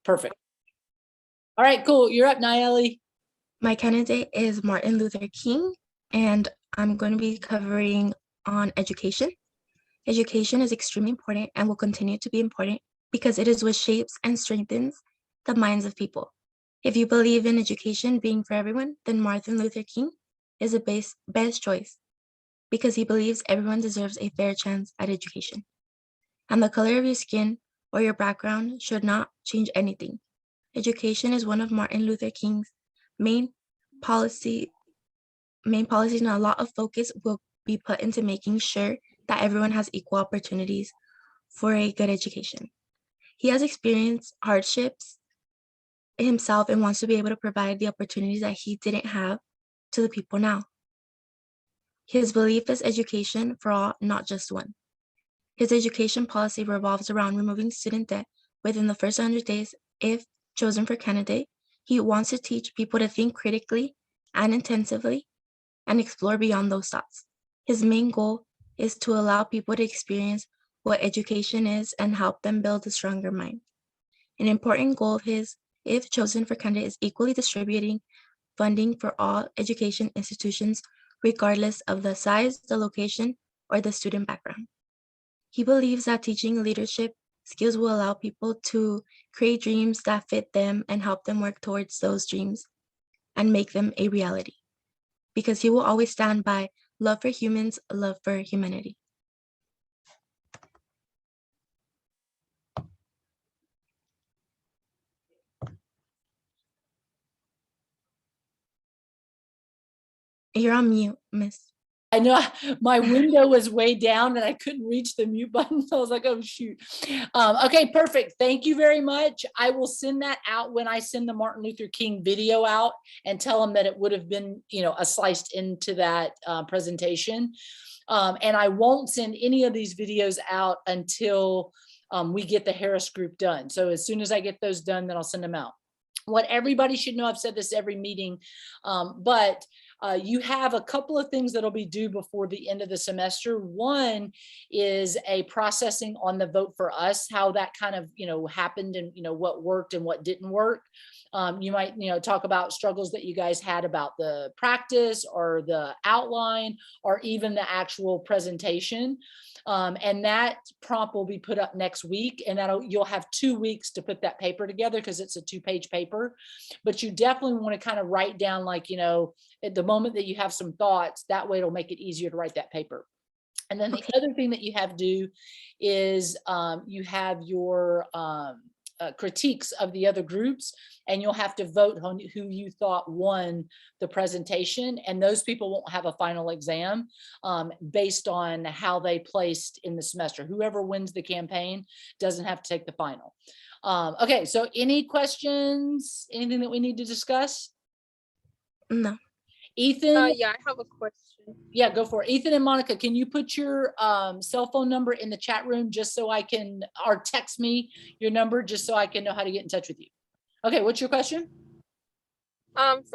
Perfect. All right, cool. You're up, Nayeli. My candidate is Martin Luther King, and I'm going to be covering on education. Education is extremely important and will continue to be important because it is what shapes and strengthens the minds of people. If you believe in education being for everyone, then Martin Luther King is the best choice because he believes everyone deserves a fair chance at education. And the color of your skin or your background should not change anything. Education is one of Martin Luther King's main policies, and a lot of focus will be put into making sure that everyone has equal opportunities for a good education. He has experienced hardships himself and wants to be able to provide the opportunities that he didn't have to the people now. His belief is education for all, not just one. His education policy revolves around removing student debt within the first 100 days. If chosen for candidate, he wants to teach people to think critically and intensively and explore beyond those thoughts. His main goal is to allow people to experience what education is and help them build a stronger mind. An important goal of his, if chosen for candidate, is equally distributing funding for all education institutions, regardless of the size, the location, or the student background. He believes that teaching leadership skills will allow people to create dreams that fit them and help them work towards those dreams and make them a reality. Because he will always stand by love for humans, love for humanity. You're on mute, miss. I know my window was way down and I couldn't reach the mute button. So I was like, oh, shoot. Okay, perfect. Thank you very much. I will send that out when I send the Martin Luther King video out and tell them that it would have been, sliced into that presentation. And I won't send any of these videos out until we get the Harris group done. So as soon as I get those done, then I'll send them out. What everybody should know, I've said this every meeting, but you have a couple of things that'll be due before the end of the semester. One is a processing on the vote for us, how that kind of, happened and, what worked and what didn't work. You might, talk about struggles that you guys had about the practice or the outline or even the actual presentation. And that prompt will be put up next week, and you'll have 2 weeks to put that paper together because it's a 2-page paper. But you definitely want to kind of write down, like, at the moment that you have some thoughts, that way it'll make it easier to write that paper. And then the other thing that you have to do is you have your critiques of the other groups, and you'll have to vote on who you thought won the presentation, and those people won't have a final exam based on how they placed in the semester. Whoever wins the campaign doesn't have to take the final. Okay, so any questions, anything that we need to discuss? No. Ethan? Yeah, I have a question. Yeah, go for it. Ethan and Monica, can you put your cell phone number in the chat room just so I can, or text me your number just so I can know how to get in touch with you? Okay, what's your question? For